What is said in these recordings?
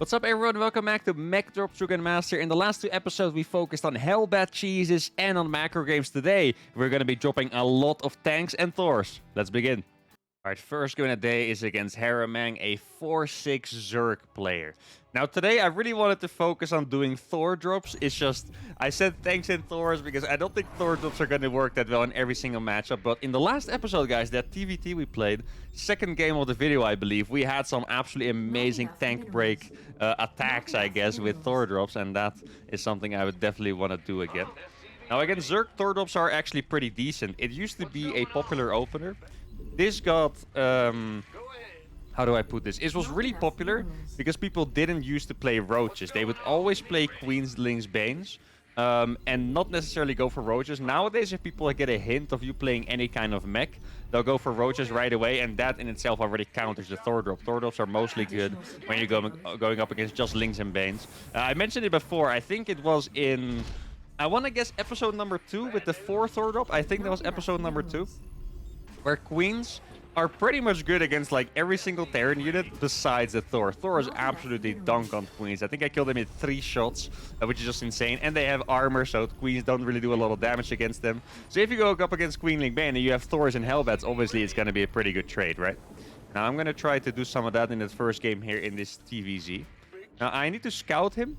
What's up, everyone? Welcome back to Mech Drops through Grandmaster. In the last two episodes, we focused on Hellbat cheeses and on macro games. Today, we're going to be dropping a lot of tanks and Thors. Let's begin. Alright, first game of the day is against Terran, a 4-6 Zerg player. Now today I really wanted to focus on doing Thor drops. It's just, I said tanks and Thors because I don't think Thor drops are going to work that well in every single matchup. But in the last episode, guys, that TVT we played, second game of the video I believe, we had some absolutely amazing tank break attacks, I guess, with Thor drops. And that is something I would definitely want to do again. Now against Zerg, Thor drops are actually pretty decent. It used to be a popular opener. This got, how do I put this? It was really popular because people didn't used to play roaches. They would always play Queenslings, Banes, and not necessarily go for roaches. Nowadays, if people get a hint of you playing any kind of mech, they'll go for roaches right away, and that in itself already counters the Thor drop. Thor drops are mostly good when you're going up against just Lings and Banes. I mentioned it before. I think it was in, I want to guess episode number 2 with the 4 Thor drop. I think that was episode number 2. Where Queens are pretty much good against like every single Terran unit besides the Thor. Thor is absolutely dunk on Queens. I think I killed him in 3 shots, which is just insane. And they have armor, so Queens don't really do a lot of damage against them. So if you go up against Queenling Bane and you have Thors and Hellbats, obviously it's going to be a pretty good trade, right? Now I'm going to try to do some of that in the first game here in this TVZ. Now I need to scout him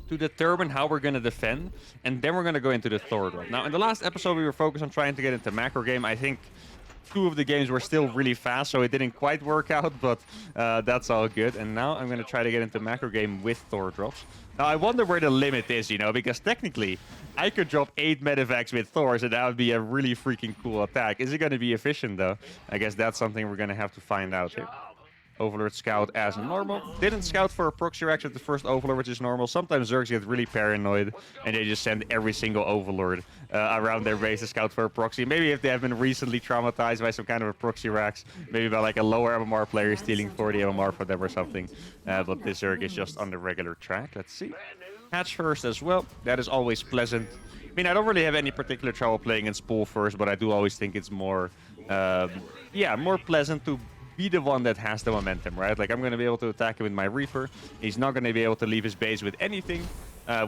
to determine how we're going to defend, and then we're going to go into the Thor drop. Now, in the last episode, we were focused on trying to get into macro game. I think 2 of the games were still really fast, so it didn't quite work out, but that's all good. And now I'm going to try to get into macro game with Thor drops. Now, I wonder where the limit is, you know, because technically, I could drop 8 medevacs with Thors, and that would be a really freaking cool attack. Is it going to be efficient, though? I guess that's something we're going to have to find out here. Overlord scout as normal. Didn't scout for a proxy reaction with the first Overlord, which is normal. Sometimes Zergs get really paranoid and they just send every single Overlord around their base to scout for a proxy. Maybe if they have been recently traumatized by some kind of a proxy racks, maybe by like a lower MMR player stealing 40 MMR for them or something. But this Zerg is just on the regular track. Let's see. Hatch first as well. That is always pleasant. I mean, I don't really have any particular trouble playing in spool first, but I do always think it's more, more pleasant to be the one that has the momentum, right? Like, I'm going to be able to attack him with my Reaper. He's not going to be able to leave his base with anything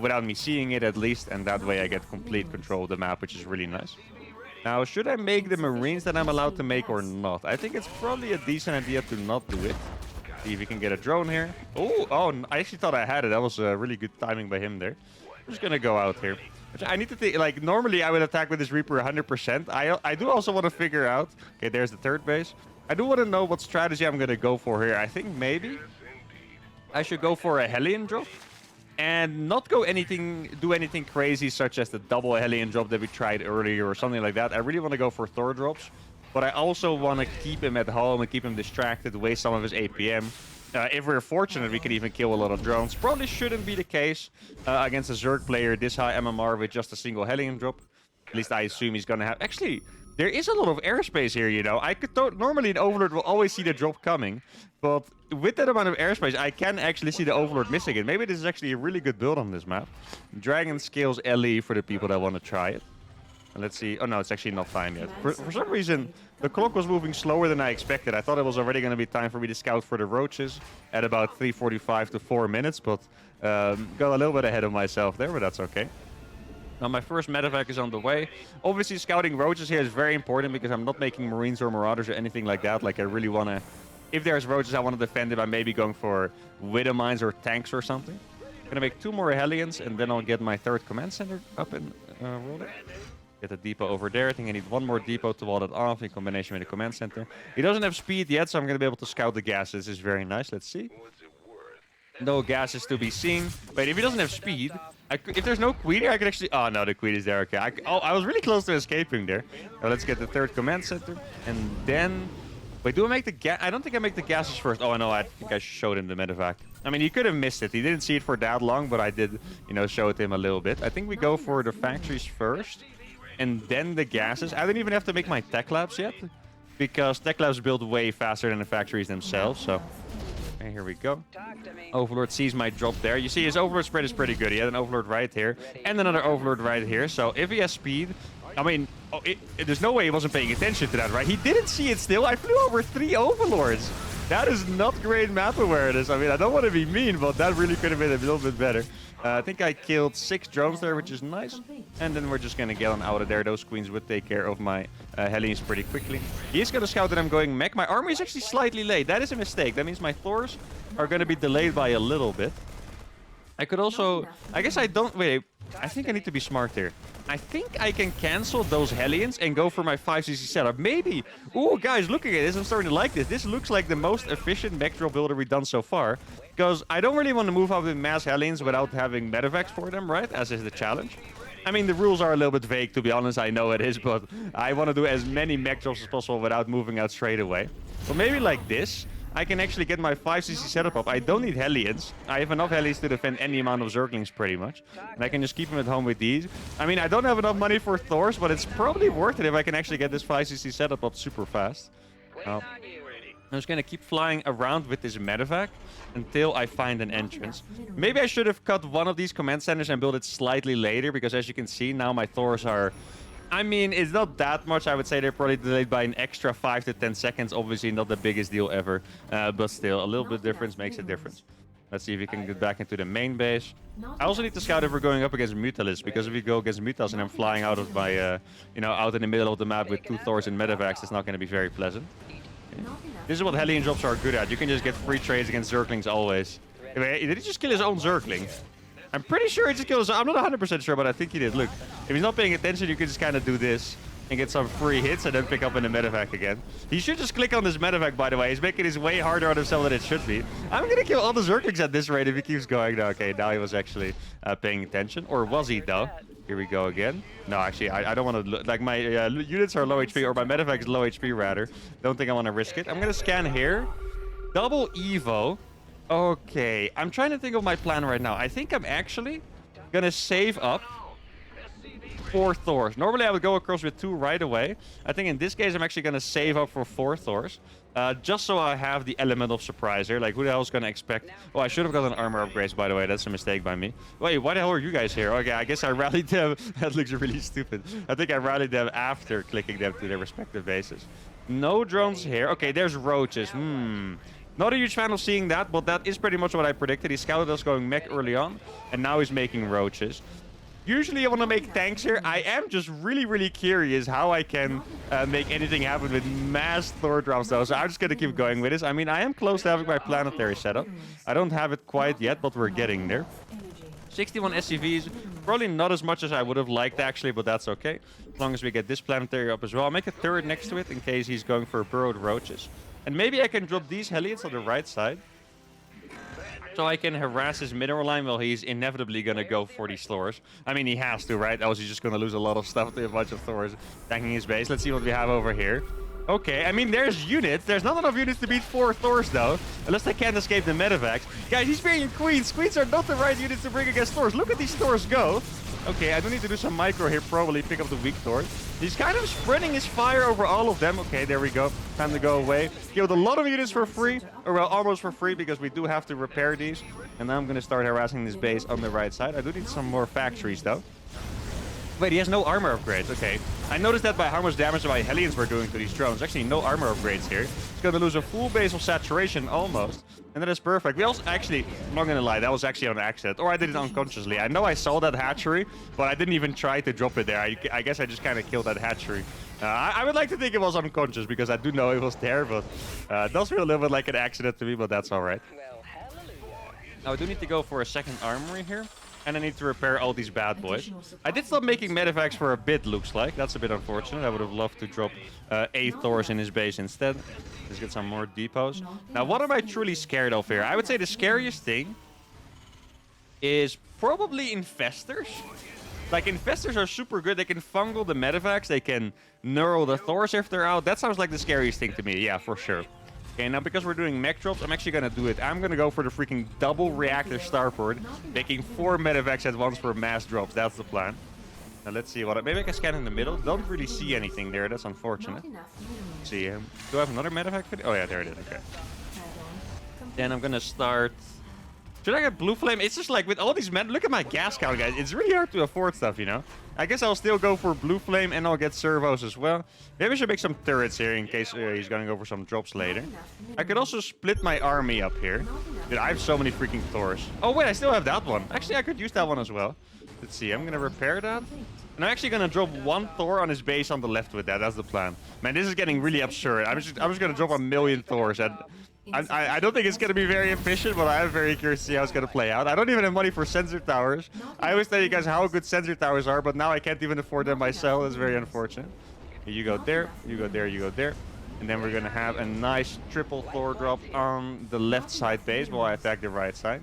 without me seeing it, at least. And that way I get complete control of the map, which is really nice. Now, should I make the Marines that I'm allowed to make or not? I think it's probably a decent idea to not do it. See if we can get a drone here. Oh, I actually thought I had it. That was really good timing by him there. I'm just going to go out here. I need to think, like, normally I would attack with this Reaper 100%. I do also want to figure out... Okay, there's the third base. I do want to know what strategy I'm going to go for here. I think maybe I should go for a Hellion drop and not do anything crazy such as the double Hellion drop that we tried earlier or something like that. I really want to go for Thor drops, but I also want to keep him at home and keep him distracted, waste some of his APM. If we're fortunate, we can even kill a lot of drones. Probably shouldn't be the case against a Zerg player this high MMR with just a single Hellion drop. At least I assume he's going to have... Actually... There is a lot of airspace here, you know. I could normally an Overlord will always see the drop coming, but with that amount of airspace, I can actually see the Overlord missing it. Maybe this is actually a really good build on this map. Dragon Scales LE for the people that want to try it. And let's see. Oh no, it's actually not time yet. For some reason, the clock was moving slower than I expected. I thought it was already going to be time for me to scout for the roaches at about 3:45 to 4 minutes, but got a little bit ahead of myself there, but that's okay. Now, my first medevac is on the way. Obviously, scouting roaches here is very important because I'm not making Marines or Marauders or anything like that. Like, I really want to... If there's roaches, I want to defend it by maybe going for Widow Mines or tanks or something. I'm going to make 2 more Hellions, and then I'll get my 3rd command center up and rolling. Get a depot over there. I think I need 1 more depot to wall it off in combination with the command center. He doesn't have speed yet, so I'm going to be able to scout the gases. This is very nice. Let's see. No gases to be seen. But if he doesn't have speed... if there's no queen here, I could actually... Oh, no, the queen is there. Okay. I was really close to escaping there. Now, let's get the 3rd command center. And then... Wait, do I make the gas? I don't think I make the gases first. Oh, no, I think I showed him the medevac. I mean, he could have missed it. He didn't see it for that long, but I did, you know, show it to him a little bit. I think we go for the factories first. And then the gases. I didn't even have to make my tech labs yet. Because tech labs build way faster than the factories themselves, so... And here we go. Overlord sees my drop there. You see his Overlord spread is pretty good. He had an Overlord right here and another Overlord right here. So if he has speed, I mean, there's no way he wasn't paying attention to that, right? He didn't see it still. I flew over 3 Overlords. That is not great map awareness. I mean, I don't want to be mean, but that really could have been a little bit better. I think I killed 6 drones there, which is nice. And then we're just going to get on out of there. Those queens would take care of my Hellions pretty quickly. He is going to scout that I'm going mech. My army is actually slightly late. That is a mistake. That means my Thors are going to be delayed by a little bit. I could also... I guess I don't... Wait, I think I need to be smart here. I think I can cancel those Hellions and go for my 5cc setup. Maybe. Ooh, guys, looking at this, I'm starting to like this. This looks like the most efficient mech drop builder we've done so far. Because I don't really want to move up with mass Hellions without having medevacs for them, right? As is the challenge. I mean, the rules are a little bit vague, to be honest. I know it is, but I want to do as many mech drops as possible without moving out straight away. But maybe like this, I can actually get my 5cc setup up. I don't need Hellions. I have enough Hellions to defend any amount of Zerglings, pretty much. And I can just keep them at home with these. I mean, I don't have enough money for Thors, but it's probably worth it if I can actually get this 5cc setup up super fast. I'm just going to keep flying around with this medevac until I find an entrance. Maybe I should have cut one of these command centers and built it slightly later, because as you can see, now my Thors are... I mean, it's not that much. I would say they're probably delayed by an extra 5 to 10 seconds. Obviously, not the biggest deal ever. But still, a little bit difference makes a difference. Let's see if we can get back into the main base. I also need to scout if we're going up against Mutalisks, because if we go against Mutals and I'm flying out of my, you know, out in the middle of the map with 2 Thors and medevacs, it's not going to be very pleasant. Okay. This is what Hellion drops are good at. You can just get free trades against Zerglings always. Did he just kill his own Zergling? I'm pretty sure he just killed his... I'm not 100% sure, but I think he did. Look, if he's not paying attention, you can just kind of do this and get some free hits and then pick up in the medevac again. He should just click on this medevac, by the way. He's making his way harder on himself than it should be. I'm going to kill all the Zerglings at this rate if he keeps going. No, okay, now he was actually paying attention. Or was he, though? Here we go again. No, actually, I don't want to... Like, my units are low HP, or my medevac is low HP, rather. Don't think I want to risk it. I'm going to scan here. Double Evo. Okay, I'm trying to think of my plan right now. I think I'm actually gonna save up 4 Thors. Normally I would go across with 2 right away. I think in this case I'm actually gonna save up for 4 Thors. Just so I have the element of surprise here. Like, who the hell is gonna expect... Oh, I should have gotten armor upgrades, by the way. That's a mistake by me. Wait, why the hell are you guys here? Okay, I guess I rallied them. That looks really stupid. I think I rallied them after clicking them to their respective bases. No drones here. Okay, there's roaches. Not a huge fan of seeing that, but that is pretty much what I predicted. He scouted us going mech early on, and now he's making roaches. Usually I want to make tanks here. I am just really, really curious how I can make anything happen with mass Thor drops, though. So I'm just going to keep going with this. I mean, I am close to having my planetary setup. I don't have it quite yet, but we're getting there. 61 SCVs. Probably not as much as I would have liked, actually, but that's okay. As long as we get this planetary up as well. I'll make a turret next to it in case he's going for burrowed roaches. And maybe I can drop these Hellions on the right side. So I can harass his mineral line while he's inevitably going to go for these Thors. I mean, he has to, right? Else he's just going to lose a lot of stuff to a bunch of Thors tanking his base. Let's see what we have over here. Okay, I mean, there's units. There's not enough units to beat 4 Thors, though. Unless they can't escape the medevacs. Guys, he's bringing Queens. Queens are not the right units to bring against Thors. Look at these Thors go. Okay, I do need to do some micro here, probably pick up the weak Thors. He's kind of spreading his fire over all of them. Okay, there we go. Time to go away. Killed a lot of units for free, or well, almost for free, because we do have to repair these. And now I'm going to start harassing this base on the right side. I do need some more factories, though. Wait, he has no armor upgrades. Okay. I noticed that by how much damage my Hellions were doing to these drones. Actually, no armor upgrades here. He's going to lose a full base of saturation, almost. And that is perfect. We also actually, I'm not going to lie, that was actually on accident. Or I did it unconsciously. I know I saw that hatchery, but I didn't even try to drop it there. I guess I just kind of killed that hatchery. I would like to think it was unconscious, because I do know it was there, but it does feel a little bit like an accident to me, but that's all right. Now, I do need to go for a second armory here. And I need to repair all these bad boys. I did stop making medevacs for a bit, looks like. That's a bit unfortunate. I would have loved to drop 8 Thors in his base instead. Let's get some more depots. Now, what am I truly scared of here? I would say the scariest thing is probably Infestors. Like, Infestors are super good. They can fungal the medevacs. They can neural the Thors if they're out. That sounds like the scariest thing to me. Yeah, for sure. Okay, now because we're doing mech drops, I'm actually going to do it. I'm going to go for the freaking double reactor starport, making 4 medevacs at once for mass drops. That's the plan. Now let's see what... Maybe I can scan in the middle. Don't really see anything there. That's unfortunate. Let's see. Do I have another medevac? Oh yeah, there it is. Okay. Then I'm going to start Should I get blue flame? It's just like with all these men. Look at my gas count, guys. It's really hard to afford stuff, you know. I guess I'll still go for blue flame and I'll get servos as well. Maybe I should make some turrets here in case he's going to go for some drops later. I could also split my army up here. Dude, I have so many freaking Thors. Oh wait, I still have that one. Actually, I could use that one as well. Let's see. I'm going to repair that. And I'm actually going to drop one Thor on his base on the left with that. That's the plan. Man, this is getting really absurd. I'm just going to drop 1,000,000 Thors. And I don't think it's going to be very efficient, but I'm very curious to see how it's going to play out. I don't even have money for sensor towers. I always tell you guys how good sensor towers are, but now I can't even afford them myself. That's very unfortunate. You go there, you go there, you go there. And then we're going to have a nice triple Thor drop on the left side base while I attack the right side.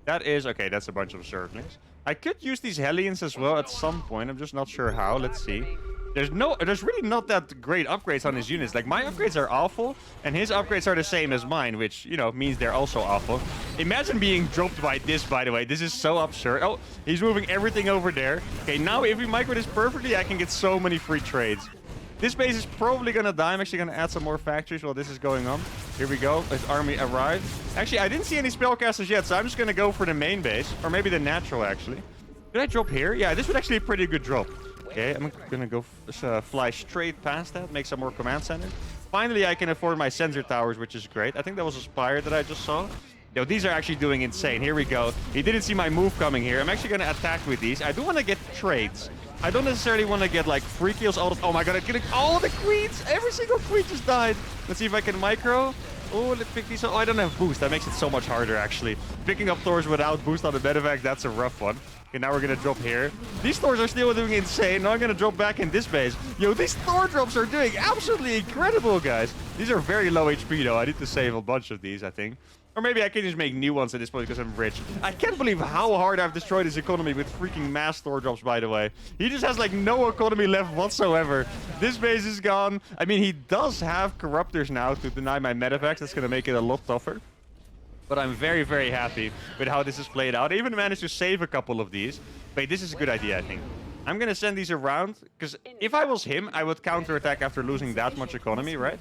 That is... Okay, that's a bunch of circlings. I could use these Hellions as well at some point. I'm just not sure how. Let's see. There's really not that great upgrades on his units. Like, my upgrades are awful, and his upgrades are the same as mine, which, you know, means they're also awful. Imagine being dropped by this, by the way. This is so absurd. Oh, he's moving everything over there. Okay, now if we micro this perfectly, I can get so many free trades. This base is probably going to die. I'm actually going to add some more factories while this is going on. Here we go. His army arrived. Actually, I didn't see any spellcasters yet, so I'm just going to go for the main base. Or maybe the natural, actually. Did I drop here? Yeah, this would actually be a pretty good drop. Okay, I'm going to go fly straight past that, make some more command center. Finally, I can afford my sensor towers, which is great. I think that was a Spire that I just saw. Yo, these are actually doing insane. Here we go. He didn't see my move coming here. I'm actually going to attack with these. I do want to get trades. I don't necessarily want to get, like, free kills. Oh my god, I'm getting all the queens! Every single queen just died. Let's see if I can micro. Oh, let's pick these up. Oh, I don't have boost. That makes it so much harder, actually. Picking up Thors without boost on the medevac, that's a rough one. Okay, now we're going to drop here. These Thors are still doing insane. Now I'm going to drop back in this base. Yo, these Thor drops are doing absolutely incredible, guys. These are very low HP, though. I need to save a bunch of these, I think. Or maybe I can just make new ones at this point because I'm rich. I can't believe how hard I've destroyed his economy with freaking mass Thor drops, by the way. He just has, like, no economy left whatsoever. This base is gone. I mean, he does have Corruptors now to deny my medevacs. That's going to make it a lot tougher. But I'm very, very happy with how this is played out. I even managed to save a couple of these. Wait, this is a good idea, I think. I'm going to send these around, because if I was him, I would counterattack after losing that much economy, right?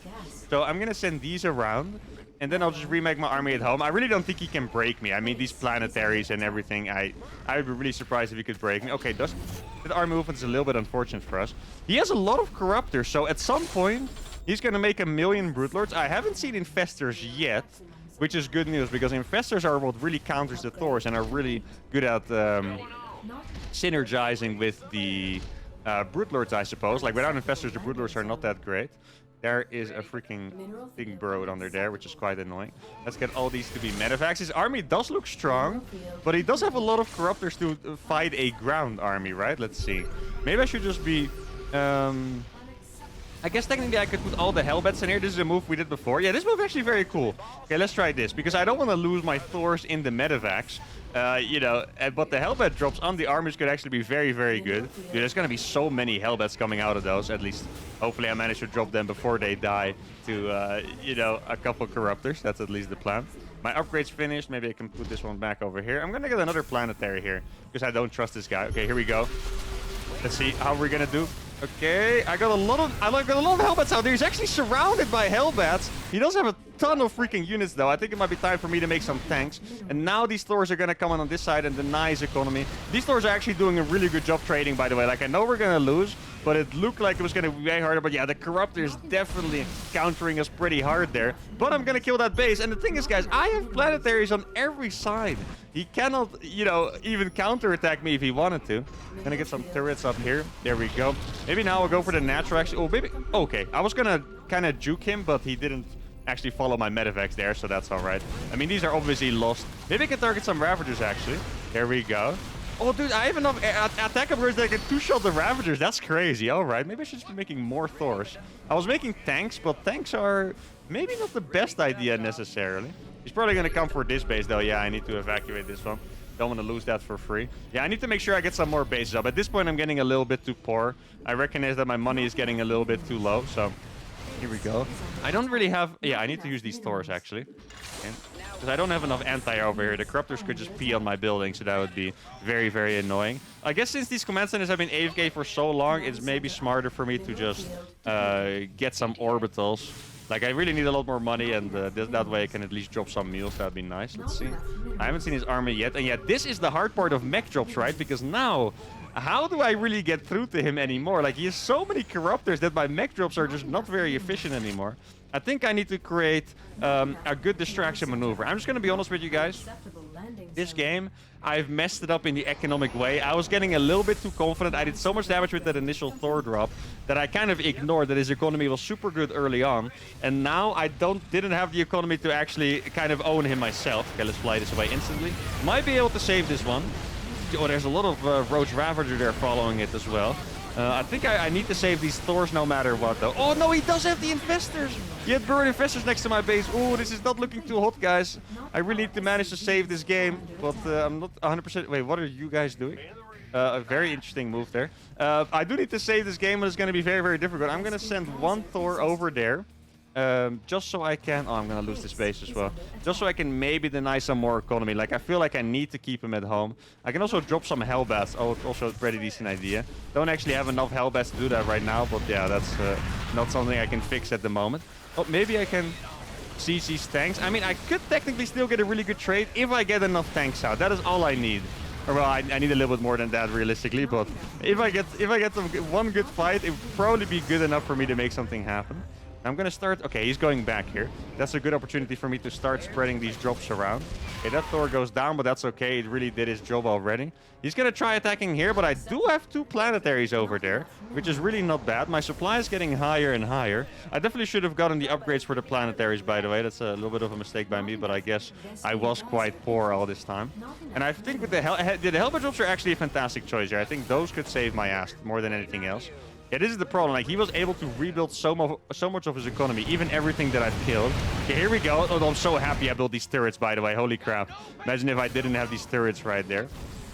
So I'm going to send these around, and then I'll just remake my army at home. I really don't think he can break me. I mean, these planetaries and everything, I would be really surprised if he could break me. Okay, the army movement is a little bit unfortunate for us. He has a lot of Corruptors, so at some point, he's going to make 1,000,000 Broodlords. I haven't seen Infestors yet, which is good news, because Infestors are what really counters the Thors and are really good at synergizing with the Broodlords, I suppose. Like, without Infestors, the Broodlords are not that great. There is a freaking big bird under there, which is quite annoying. Let's get all these to be medevacs. His army does look strong, but he does have a lot of Corruptors to fight a ground army, right? Let's see. Maybe I should just be... I guess technically I could put all the Hellbats in here. This is a move we did before. Yeah, this move is actually very cool. Okay, let's try this, because I don't want to lose my Thors in the medevacs. You know, but the Hellbat drops on the armies could actually be very, very good. Dude, there's going to be so many Hellbats coming out of those, at least. Hopefully I manage to drop them before they die to, you know, a couple Corruptors. That's at least the plan. My upgrade's finished. Maybe I can put this one back over here. I'm going to get another planetary here, because I don't trust this guy. Okay, here we go. Let's see how we're going to do. Okay, I got a lot of Hellbats out there. He's actually surrounded by Hellbats. He does have a ton of freaking units, though. I think it might be time for me to make some tanks. And now these Thors are going to come on this side and deny his economy. These Thors are actually doing a really good job trading, by the way. Like, I know we're going to lose, but it looked like it was going to be way harder. But yeah, the Corruptor is definitely countering us pretty hard there. But I'm going to kill that base. And the thing is, guys, I have planetaries on every side. He cannot, you know, even counterattack me if he wanted to. I'm going to get some turrets up here. There we go. Maybe now I'll go for the natural, actually. Oh, maybe. Okay, I was going to kind of juke him, but he didn't actually follow my medevacs there, so that's all right. I mean, these are obviously lost. Maybe I can target some Ravagers, actually. There we go. Oh, dude, I have enough attack upgrades that I can two-shot the Ravagers. That's crazy. All right, maybe I should just be making more Thors. I was making tanks, but tanks are maybe not the best idea necessarily. He's probably going to come for this base, though. Yeah, I need to evacuate this one. Don't want to lose that for free. Yeah, I need to make sure I get some more bases up. At this point, I'm getting a little bit too poor. I recognize that my money is getting a little bit too low, so Here we go. I don't really have... Yeah, I need to use these Thors, actually. Because I don't have enough anti over here. The Corruptors could just pee on my building, so that would be very, very annoying. I guess since these command centers have been AFK for so long, it's maybe smarter for me to just get some orbitals. Like, I really need a lot more money, and that way I can at least drop some meals. That'd be nice. Let's see. I haven't seen his army yet. And yet, this is the hard part of mech drops, right? Because now, how do I really get through to him anymore? Like, he has so many Corruptors that my mech drops are just not very efficient anymore. I think I need to create a good distraction maneuver. I'm just going to be honest with you guys. This game, I've messed it up in the economic way. I was getting a little bit too confident. I did so much damage with that initial Thor drop that I kind of ignored that his economy was super good early on. And now I didn't have the economy to actually kind of own him myself. Okay, let's fly this away instantly. Might be able to save this one. Oh, there's a lot of Roach Ravager there following it as well. I think I need to save these Thors no matter what, though. Oh, no, he does have the Infestors. He had Bird Infestors next to my base. Oh, this is not looking too hot, guys. I really need to manage to save this game, but I'm not 100%... Wait, what are you guys doing? A very interesting move there. I do need to save this game, but it's going to be very, very difficult. I'm going to send one Thor over there. Just so I can... Oh, I'm going to lose this base as well. Just so I can maybe deny some more economy. Like, I feel like I need to keep him at home. I can also drop some Hellbats. Oh, it's also a pretty decent idea. Don't actually have enough Hellbats to do that right now. But yeah, that's not something I can fix at the moment. Oh, maybe I can siege these tanks. I mean, I could technically still get a really good trade if I get enough tanks out. That is all I need. Or, well, I need a little bit more than that, realistically. But if I get one good fight, it would probably be good enough for me to make something happen. I'm going to start... Okay, he's going back here. That's a good opportunity for me to start spreading these drops around. Okay, that Thor goes down, but that's okay. It really did his job already. He's going to try attacking here, but I do have 2 planetaries over there, which is really not bad. My supply is getting higher and higher. I definitely should have gotten the upgrades for the planetaries, by the way. That's a little bit of a mistake by me, but I guess I was quite poor all this time. And I think with the Hellbat drops are actually a fantastic choice here. I think those could save my ass more than anything else. Yeah, this is the problem. Like, he was able to rebuild so much of his economy, even everything that I've killed. Okay, here we go. Oh, I'm so happy I built these turrets, by the way. Holy crap. Imagine if I didn't have these turrets right there.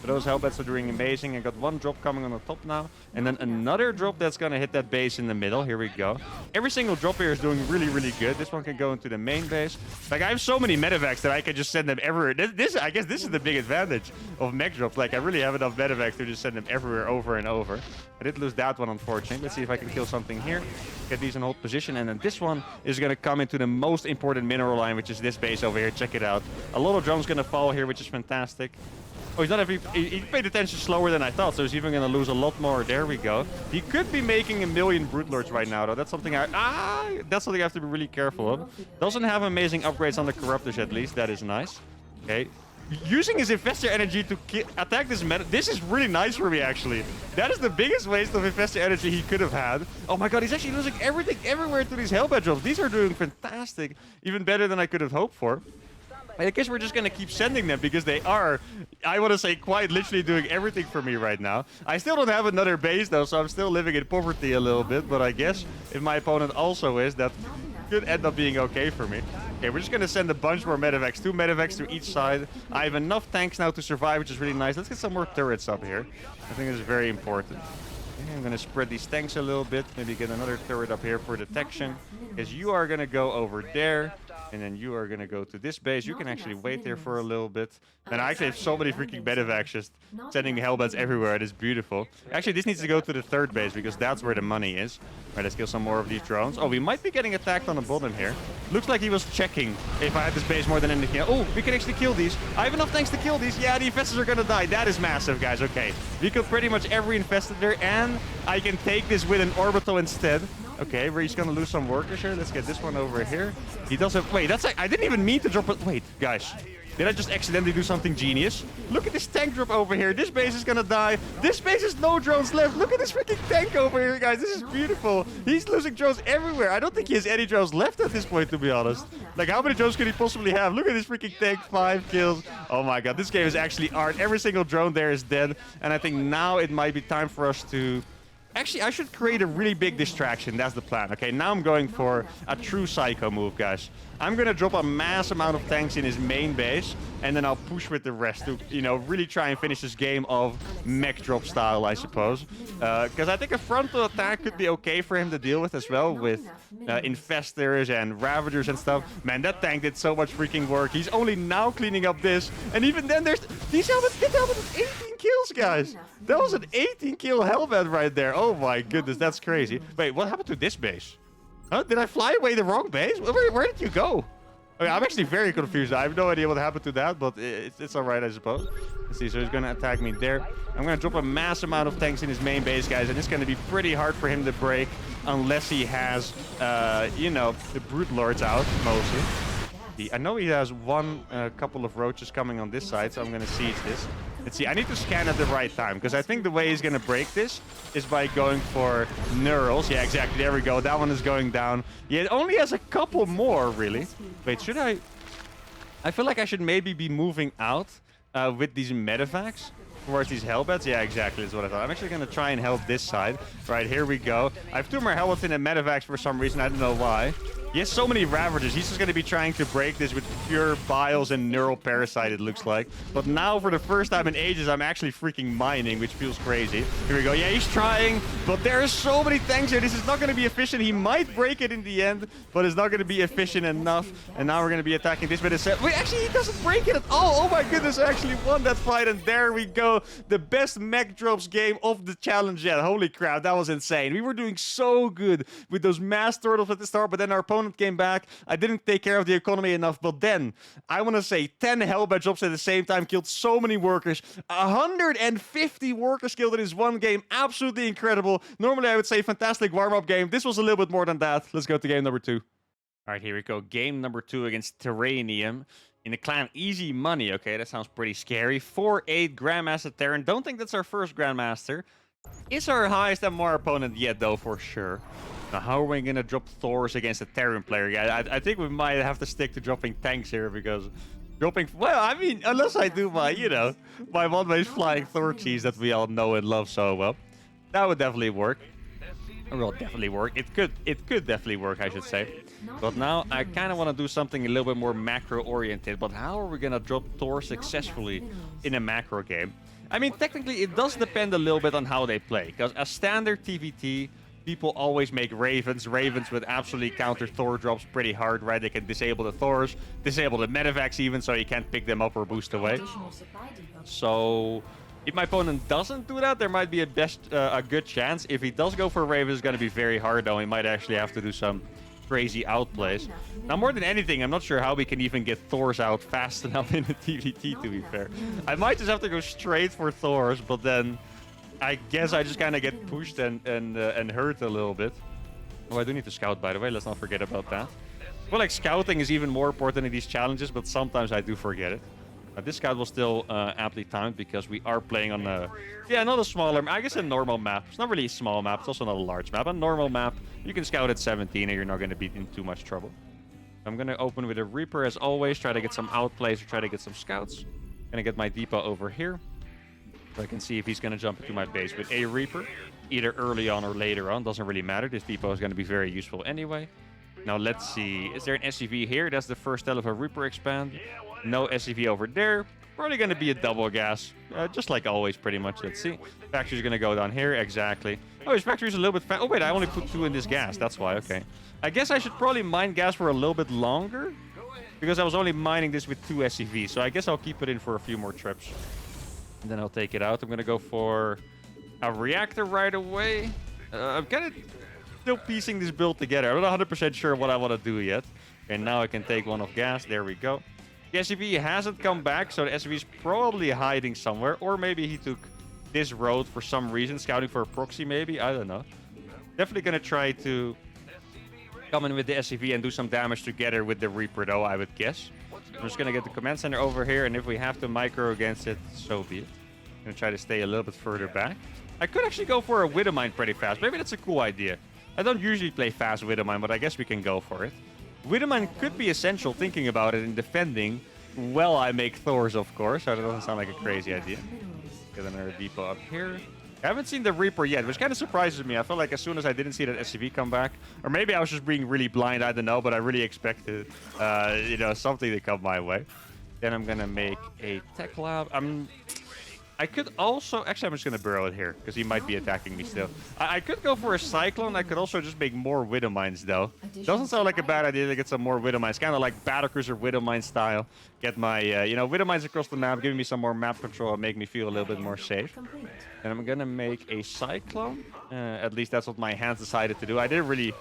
But those Hellbats are doing amazing. I got one drop coming on the top now. And then another drop that's going to hit that base in the middle. Here we go. Every single drop here is doing really, really good. This one can go into the main base. Like, I have so many medevacs that I can just send them everywhere. I guess this is the big advantage of mech drops. Like, I really have enough medevacs to just send them everywhere over and over. I did lose that one, unfortunately. Let's see if I can kill something here. Get these in hold position. And then this one is going to come into the most important mineral line, which is this base over here. Check it out. A lot of drones going to fall here, which is fantastic. Oh, he's not having... He paid attention slower than I thought, so he's even going to lose a lot more. There we go. He could be making 1 million Broodlords right now, though. That's something I have to be really careful of. Doesn't have amazing upgrades on the Corruptors, at least. That is nice. Okay. Using his Infestor energy to attack this meta... This is really nice for me, actually. That is the biggest waste of Infestor energy he could have had. Oh my god, he's actually losing everything everywhere to these Hellbat drops. These are doing fantastic. Even better than I could have hoped for. I guess we're just going to keep sending them because they are, I want to say, quite literally doing everything for me right now. I still don't have another base, though, so I'm still living in poverty a little bit. But I guess if my opponent also is, that could end up being okay for me. Okay, we're just going to send a bunch more medevacs. 2 medevacs to each side. I have enough tanks now to survive, which is really nice. Let's get some more turrets up here. I think this is very important. Okay, I'm going to spread these tanks a little bit. Maybe get another turret up here for detection. Because you are going to go over there. And then you are going to go to this base. You can actually wait there for a little bit. And I actually have so many freaking medevacs just sending Hellbats everywhere. It is beautiful. Actually, this needs to go to the 3rd base because that's where the money is. All right, let's kill some more of these drones. Oh, we might be getting attacked on the bottom here. Looks like he was checking if I had this base more than anything else. Oh, we can actually kill these. I have enough tanks to kill these. Yeah, the infestors are going to die. That is massive, guys. Okay, we killed pretty much every infested there. And I can take this with an orbital instead. Okay, we're just gonna lose some workers here. Let's get this one over here. He does have... Wait, that's like... I didn't even mean to drop it. Wait, guys. Did I just accidentally do something genius? Look at this tank drop over here. This base is gonna die. This base has no drones left. Look at this freaking tank over here, guys. This is beautiful. He's losing drones everywhere. I don't think he has any drones left at this point, to be honest. Like, how many drones could he possibly have? Look at this freaking tank. 5 kills. Oh my god, this game is actually art. Every single drone there is dead. And I think now it might be time for us to... Actually, I should create a really big distraction. That's the plan. Okay, now I'm going for a true psycho move, guys. I'm going to drop a mass amount of tanks in his main base, and then I'll push with the rest to, you know, really try and finish this game of mech drop style, I suppose. Because I think a frontal attack could be okay for him to deal with as well, with infestors and ravagers and stuff. Man, that tank did so much freaking work. He's only now cleaning up this, and even then there's... These helmets did helmet with 18 kills, guys. That was an 18 kill helmet right there. Oh my goodness, that's crazy. Wait, what happened to this base? Huh? Did I fly away the wrong base? Where did you go? Okay, I'm actually very confused. I have no idea what happened to that, but it's alright, I suppose. Let's see, so he's going to attack me there. I'm going to drop a mass amount of tanks in his main base, guys, and it's going to be pretty hard for him to break unless he has, you know, the Brute Lords out, mostly. I know he has a couple of roaches coming on this side, so I'm going to siege this. Let's see, I need to scan at the right time, because I think the way he's going to break this is by going for Neurals. Yeah, exactly, there we go. That one is going down. Yeah, it only has a couple more, really. Wait, should I... I feel like I should maybe be moving out with these medevacs towards these hellbats. Yeah, exactly, is what I thought. I'm actually going to try and help this side. Right, here we go. I have 2 more hellbats in the medevacs for some reason. I don't know why. He has so many Ravagers. He's just going to be trying to break this with pure Biles and Neural Parasite, it looks like. But now, for the first time in ages, I'm actually freaking mining, which feels crazy. Here we go. Yeah, he's trying, but there are so many tanks here. This is not going to be efficient. He might break it in the end, but it's not going to be efficient enough. And now we're going to be attacking this with a set. Wait, actually, he doesn't break it at all. Oh my goodness, I actually won that fight. And there we go. The best mech drops game of the challenge yet. Holy crap, that was insane. We were doing so good with those mass turtles at the start, but then our opponent came back. I didn't take care of the economy enough, but then I want to say 10 hellbat drops at the same time killed so many workers. 150 workers killed in this one game. Absolutely incredible. Normally I would say fantastic warm-up game. This was a little bit more than that. Let's go to game number 2. All right, here we go. Game number 2 against Terranium in the clan Easy Money. Okay, that sounds pretty scary. 4-8 Grandmaster Terran. Don't think that's our first Grandmaster. It's our highest MMR opponent yet, though, for sure. Now, how are we going to drop Thors against a Terran player? Yeah, I think we might have to stick to dropping tanks here, because dropping... Well, I mean, unless I do my, you know, my one-way flying Thor cheese that we all know and love so well. That would definitely work. It will definitely work. It could definitely work, I should say. But now, I kind of want to do something a little bit more macro-oriented. But how are we going to drop Thor successfully in a macro game? I mean, technically, it does depend a little bit on how they play. Because a standard TVT... people always make Ravens. Ravens would absolutely counter Thor drops pretty hard, right? They can disable the Thors, disable the medevacs even, so you can't pick them up or boost away. So, if my opponent doesn't do that, there might be a good chance. If he does go for Ravens, it's going to be very hard, though. He might actually have to do some crazy outplays. Now, more than anything, I'm not sure how we can even get Thors out fast enough in the TVT, to be fair. I might just have to go straight for Thors, but then... I guess I just kind of get pushed and hurt a little bit. Oh, I do need to scout, by the way. Let's not forget about that. I feel like scouting is even more important in these challenges, but sometimes I do forget it. This scout was still aptly timed because we are playing on a... Yeah, not a smaller... I guess a normal map. It's not really a small map. It's also not a large map. A normal map, you can scout at 17 and you're not going to be in too much trouble. I'm going to open with a Reaper as always. Try to get some outplays or try to get some scouts. Going to get my depot over here. So I can see if he's going to jump into my base with a Reaper, either early on or later on. Doesn't really matter. This depot is going to be very useful anyway. Now, let's see. Is there an SCV here? That's the first tell of a Reaper expand. No SCV over there. Probably going to be a double gas. Just like always, pretty much. Let's see. Factory's going to go down here. Exactly. Oh, his factory's a little bit fast. Oh, wait. I only put 2 in this gas. That's why. Okay. I guess I should probably mine gas for a little bit longer, because I was only mining this with 2 SCVs. So I guess I'll keep it in for a few more trips. And then I'll take it out. I'm going to go for a reactor right away. I'm kind of still piecing this build together. I'm not 100% sure what I want to do yet. And now I can take one of gas. There we go. The SCV hasn't come back, so the SCV is probably hiding somewhere. Or maybe he took this road for some reason, scouting for a proxy maybe. I don't know. Definitely going to try to come in with the SCV and do some damage together with the Reaper, though, I would guess. I'm just going to get the command center over here, and if we have to micro against it, so be it. I'm going to try to stay a little bit further back. I could actually go for a Widowmine pretty fast. Maybe that's a cool idea. I don't usually play fast Widowmine, but I guess we can go for it. Widowmine could be essential thinking about it in defending. Well, I make Thors, of course, so that doesn't sound like a crazy idea. Get another depot up here. I haven't seen the Reaper yet, which kind of surprises me. I felt like as soon as I didn't see that SCV come back, or maybe I was just being really blind, I don't know, but I really expected, you know, something to come my way. Then I'm gonna make a tech lab. I could also... Actually, I'm just going to burrow it here, because he might be attacking me still. I could go for a Cyclone. I could also just make more Widow Mines, though. Doesn't sound like a bad idea to get some more Widow Mines. Kind of like Battlecruiser Widow Mine style. Get my, you know, Widow Mines across the map, giving me some more map control and make me feel a little bit more safe. And I'm going to make a Cyclone. At least that's what my hands decided to do. I didn't really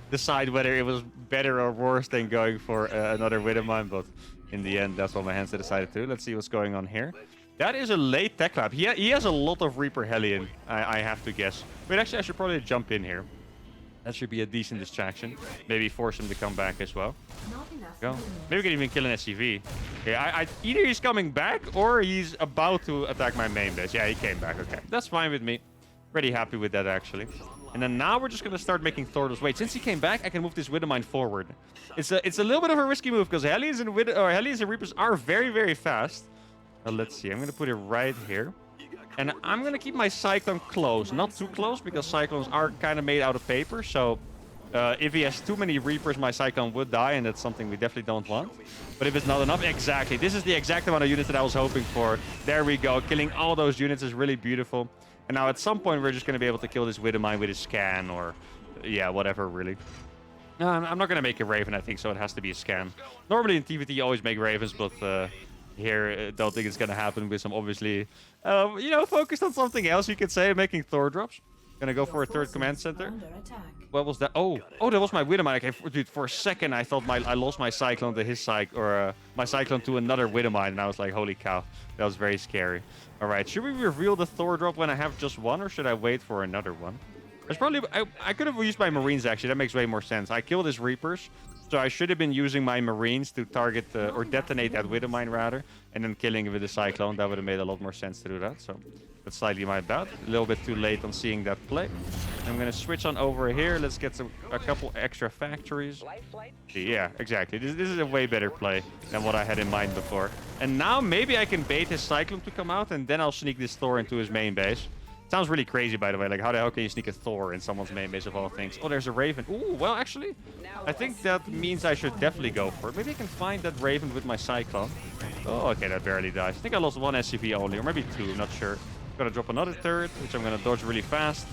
decide whether it was better or worse than going for another Widow Mine, but in the end, that's what my hands decided to do. Let's see what's going on here. That is a late tech lab. He has a lot of Reaper Hellion, I have to guess. Wait, actually, I should probably jump in here. That should be a decent distraction. Maybe force him to come back as well. Go. Maybe we can even kill an SCV. Okay, either he's coming back or he's about to attack my main base. Yeah, he came back. Okay, that's fine with me. Pretty happy with that, actually. And then now we're just going to start making Thordles. Wait, since he came back, I can move this Widow Mine forward. It's a little bit of a risky move because Hellions and Reapers are very, very fast. Let's see. I'm going to put it right here. And I'm going to keep my Cyclone close. Not too close, because Cyclones are kind of made out of paper. So if he has too many Reapers, my Cyclone would die. And that's something we definitely don't want. But if it's not enough, exactly. This is the exact amount of units that I was hoping for. There we go. Killing all those units is really beautiful. And now at some point, we're just going to be able to kill this Widow Mine with a scan. Or, yeah, whatever, really. I'm not going to make a Raven, I think. So it has to be a scan. Normally in TVT, you always make Ravens, but... here, don't think it's gonna happen with some obviously, you know, focused on something else. You could say making Thor drops. Gonna go for a third command center. What was that? Oh, that was my Widow Mine. Okay, dude, for a second I thought I lost my Cyclone to his my Cyclone to another Widow Mine, and I was like, holy cow, that was very scary. All right, should we reveal the Thor drop when I have just one, or should I wait for another one? There's probably I could have used my Marines actually. That makes way more sense. I killed his Reapers. So I should have been using my Marines to target or detonate that Widow Mine rather, and then killing it with the Cyclone. That would have made a lot more sense to do that. So that's slightly my bad. A little bit too late on seeing that play. I'm gonna switch on over here. Let's get a couple extra factories. Yeah, exactly. This is a way better play than what I had in mind before. And now maybe I can bait his Cyclone to come out, and then I'll sneak this Thor into his main base. Sounds really crazy, by the way. Like, how the hell can you sneak a Thor in someone's main base of all things? Oh, there's a Raven. Ooh, well, actually, I think that means I should definitely go for it. Maybe I can find that Raven with my Cyclone. Oh, okay, that barely dies. I think I lost one SCV only, or maybe two, I'm not sure. Gonna drop another turret, which I'm gonna dodge really fast.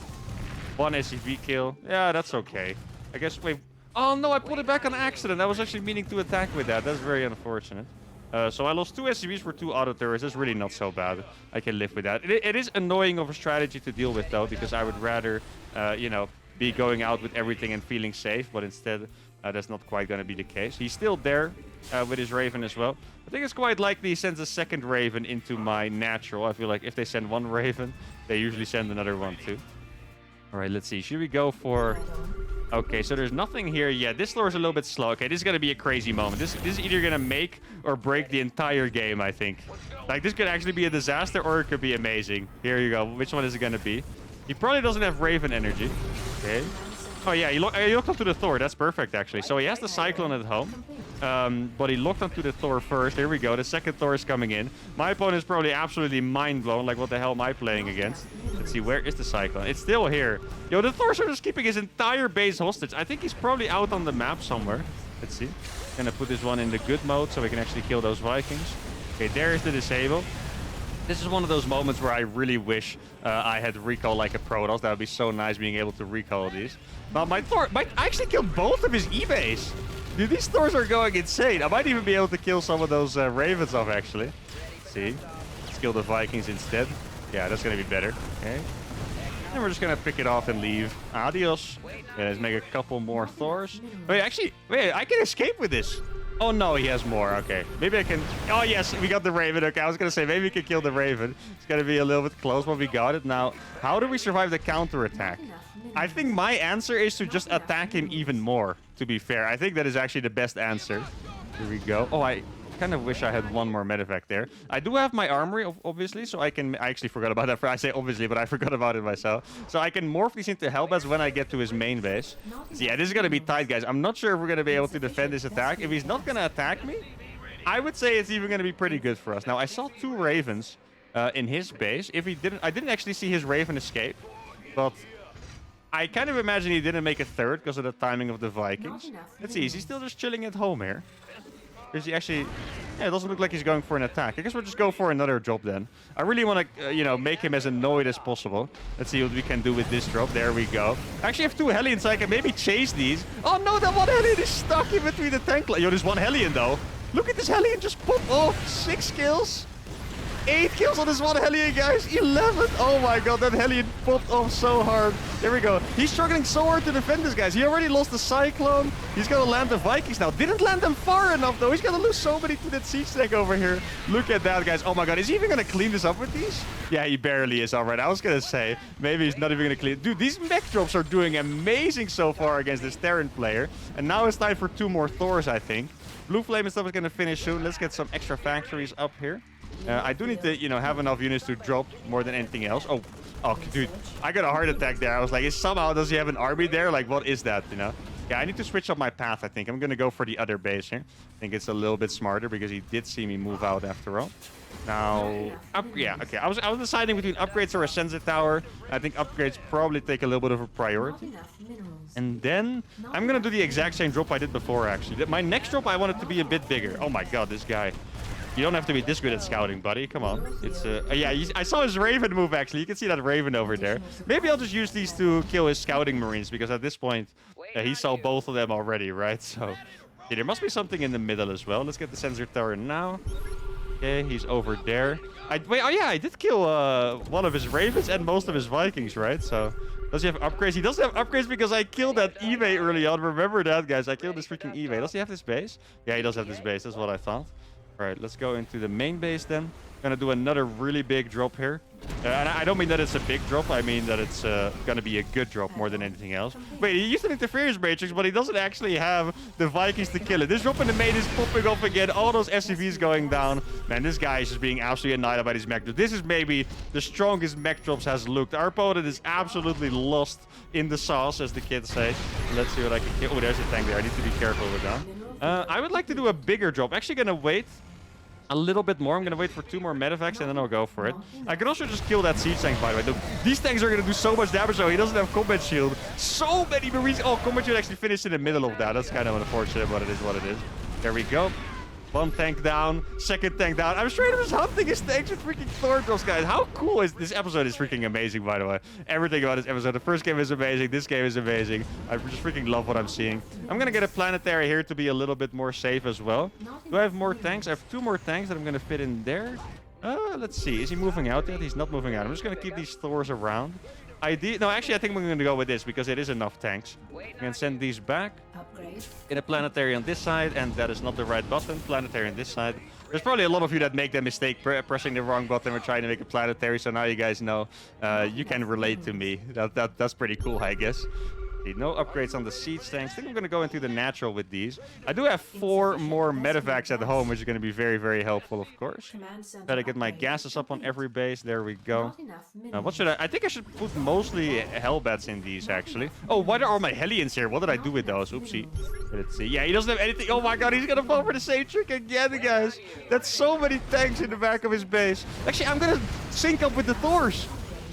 One SCV kill. Yeah, that's okay. I guess, wait. Oh, no, I pulled it back on accident. I was actually meaning to attack with that. That's very unfortunate. So I lost two SCVs for two auto turrets. That's really not so bad. I can live with that. It is annoying of a strategy to deal with, though, because I would rather, you know, be going out with everything and feeling safe. But instead, that's not quite going to be the case. He's still there with his Raven as well. I think it's quite likely he sends a second Raven into my natural. I feel like if they send one Raven, they usually send another one too. All right, let's see. Should we go for... Okay, so there's nothing here yet. This floor is a little bit slow. Okay, this is going to be a crazy moment. This is either going to make or break the entire game, I think. Like, this could actually be a disaster, or it could be amazing. Here you go. Which one is it going to be? He probably doesn't have Raven energy. Okay. Oh, yeah, he locked onto the Thor. That's perfect, actually. So he has the Cyclone at home. But he locked onto the Thor first. Here we go. The second Thor is coming in. My opponent is probably absolutely mind-blown. Like, what the hell am I playing against? Let's see, where is the Cyclone? It's still here. Yo, the Thors are just keeping his entire base hostage. I think he's probably out on the map somewhere. Let's see. Gonna put this one in the good mode so we can actually kill those Vikings. Okay, there is the disable. This is one of those moments where I really wish I had recall like a Protoss. That would be so nice being able to recall these. But my Thor... I actually killed both of his E-base. Dude, these Thors are going insane. I might even be able to kill some of those Ravens off, actually. Let's see. Let's kill the Vikings instead. Yeah, that's going to be better. Okay. And we're just going to pick it off and leave. Adios. Yeah, let's make a couple more Thors. Wait, actually... Wait, I can escape with this. Oh, no, he has more. Okay. Maybe I can... Oh, yes, we got the Raven. Okay, I was going to say, maybe we can kill the Raven. It's going to be a little bit close, but we got it. Now, how do we survive the counterattack? I think my answer is to just attack him even more, to be fair. I think that is actually the best answer. Here we go. Oh, I kind of wish I had one more medevac there. I do have my armory, obviously, so I can... I actually forgot about that. I say obviously, but I forgot about it myself. So I can morph these into Hellbats when I get to his main base. So yeah, this is going to be tight, guys. I'm not sure if we're going to be able to defend this attack. If he's not going to attack me, I would say it's even going to be pretty good for us. Now, I saw two Ravens in his base. If he didn't, I didn't actually see his Raven escape, but I kind of imagine he didn't make a third because of the timing of the Vikings. Let's see, is he still just chilling at home here? Is he actually... Yeah, it doesn't look like he's going for an attack. I guess we'll just go for another drop then. I really want to, you know, make him as annoyed as possible. Let's see what we can do with this drop. There we go. I actually have 2 Hellions, so I can maybe chase these. Oh no, that one Hellion is stuck in between the tank. Yo, there's 1 Hellion though. Look at this Hellion just pop off. 6 kills. 8 kills on this 1 Hellion, guys. 11. Oh my god, that Hellion popped off so hard. There we go. He's struggling so hard to defend this, guys. He already lost the Cyclone. He's going to land the Vikings now. Didn't land them far enough, though. He's going to lose so many to that siege tank over here. Look at that, guys. Oh my god. Is he even going to clean this up with these? Yeah, he barely is. All right. I was going to say, maybe he's not even going to clean. Dude, these mech drops are doing amazing so far against this Terran player. And now it's time for 2 more Thors, I think. Blue Flame and stuff is going to finish soon. Let's get some extra factories up here. I do need to, you know, have enough units to drop more than anything else. Oh, dude, I got a heart attack there. I was like, somehow does he have an army there? Like, what is that, you know? Yeah, I need to switch up my path, I think. I'm going to go for the other base here. I think it's a little bit smarter because he did see me move out after all. Now, yeah, okay. I was deciding between upgrades or a sensor tower. I think upgrades probably take a little bit of a priority. And then I'm going to do the exact same drop I did before, actually. My next drop, I want it to be a bit bigger. Oh my god, this guy. You don't have to be this good at scouting, buddy. Come on. It's yeah, I saw his Raven move, actually. You can see that Raven over there. Maybe I'll just use these to kill his scouting marines, because at this point, he saw both of them already, right? So, yeah, there must be something in the middle as well. Let's get the sensor tower now. Okay, he's over there. Wait, oh yeah, I did kill one of his Ravens and most of his Vikings, right? So, does he have upgrades? He doesn't have upgrades because I killed that eBay early on. Remember that, guys? I killed this freaking eBay. Does he have this base? Yeah, he does have this base. That's what I thought. All right, let's go into the main base then. Gonna do another really big drop here. And I don't mean that it's a big drop. I mean that it's gonna be a good drop more than anything else. Wait, he used an interference matrix, but he doesn't actually have the Vikings to kill it. This drop in the main is popping up again. All those SCVs going down. Man, this guy is just being absolutely annihilated by these mech drops. This is maybe the strongest mech drops has looked. Our opponent is absolutely lost in the sauce, as the kids say. Let's see what I can kill. Oh, there's a tank there. I need to be careful with that. I would like to do a bigger drop. Actually gonna wait a little bit more. I'm going to wait for 2 more medevacs and then I'll go for it. I could also just kill that siege tank, by the way. Look, these tanks are going to do so much damage though. He doesn't have combat shield. So many marines. Oh, combat shield actually finished in the middle of that. That's kind of unfortunate, but it is what it is. There we go. 1 tank down, 2nd tank down. I'm straight up just hunting his tanks with freaking Thor drops, guys. How cool is this? Episode is freaking amazing, by the way. Everything about this episode. The first game is amazing. This game is amazing. I just freaking love what I'm seeing. I'm going to get a planetary here to be a little bit more safe as well. Do I have more tanks? I have 2 more tanks that I'm going to fit in there. Let's see. Is he moving out yet? He's not moving out. I'm just going to keep these Thors around. No, actually, I think we're going to go with this because it is enough tanks. I'm going to send these back. In a planetary on this side, and that is not the right button. Planetary on this side. There's probably a lot of you that make the mistake pressing the wrong button or trying to make a planetary, so now you guys know. You can relate to me. That's pretty cool, I guess. No upgrades on the siege tanks. I think I'm going to go into the natural with these. I do have 4 more medevacs at home, which is going to be very, very helpful, of course. Gotta get my gases up on every base. There we go. What should I think I should put mostly Hellbats in these, actually. Oh, why are all my Hellions here? What did I do with those? Oopsie. Let's see. Yeah, he doesn't have anything. Oh my god, he's going to fall for the same trick again, guys. That's so many tanks in the back of his base. Actually, I'm going to sync up with the Thors.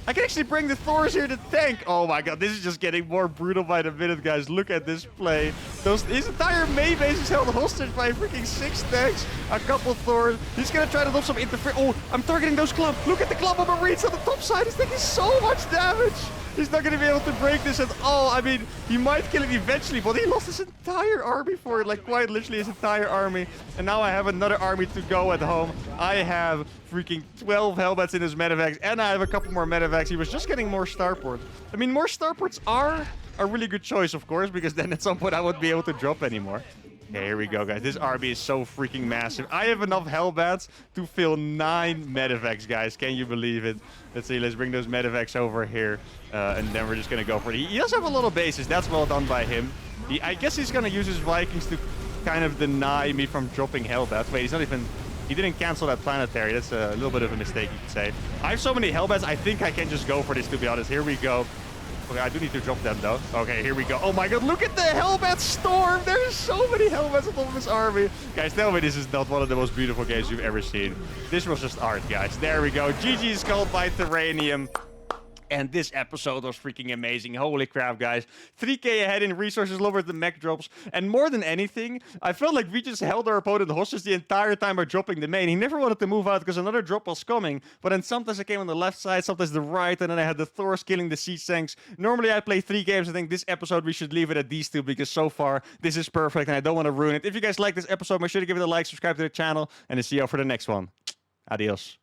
I can actually bring the Thors here to tank. Oh my god, this is just getting more brutal by the minute, guys. Look at this play. His entire main base is held hostage by freaking 6 tanks, a couple Thors. He's gonna try to lob some interference. Oh, I'm targeting those clump. Look at the clump of Marines on the top side. He's taking so much damage. He's not gonna be able to break this at all. I mean, he might kill it eventually, but he lost his entire army for it. Like, quite literally his entire army. And now I have another army to go at home. I have freaking 12 Hellbats in his medevacs, and I have a couple more medevacs. He was just getting more starports. I mean, more starports are a really good choice, of course, because then at some point I won't be able to drop anymore. Okay, here we go, guys. This army is so freaking massive. I have enough Hellbats to fill 9 medevacs, guys. Can you believe it? Let's see. Let's bring those medevacs over here. And then we're just going to go for it. He does have a lot of bases. That's well done by him. I guess he's going to use his Vikings to kind of deny me from dropping Hellbats. Wait, he's not even... He didn't cancel that planetary. That's a little bit of a mistake, you could say. I have so many Hellbats. I think I can just go for this, to be honest. Here we go. Okay, I do need to drop them though. Okay, here we go. Oh my god, look at the helmet storm! There's so many helmets on top of his army. Guys, tell me this is not one of the most beautiful games you've ever seen. This was just art, guys. There we go. GG is called by Terranium. And this episode was freaking amazing. Holy crap, guys. 3k ahead in resources, lowered the mech drops. And more than anything, I felt like we just held our opponent hostage the entire time by dropping the main. He never wanted to move out because another drop was coming. But then sometimes I came on the left side, sometimes the right, and then I had the Thors killing the siege tanks. Normally I play 3 games. I think this episode we should leave it at these 2 because so far this is perfect and I don't want to ruin it. If you guys like this episode, make sure to give it a like, subscribe to the channel, and I'll see you all for the next one. Adios.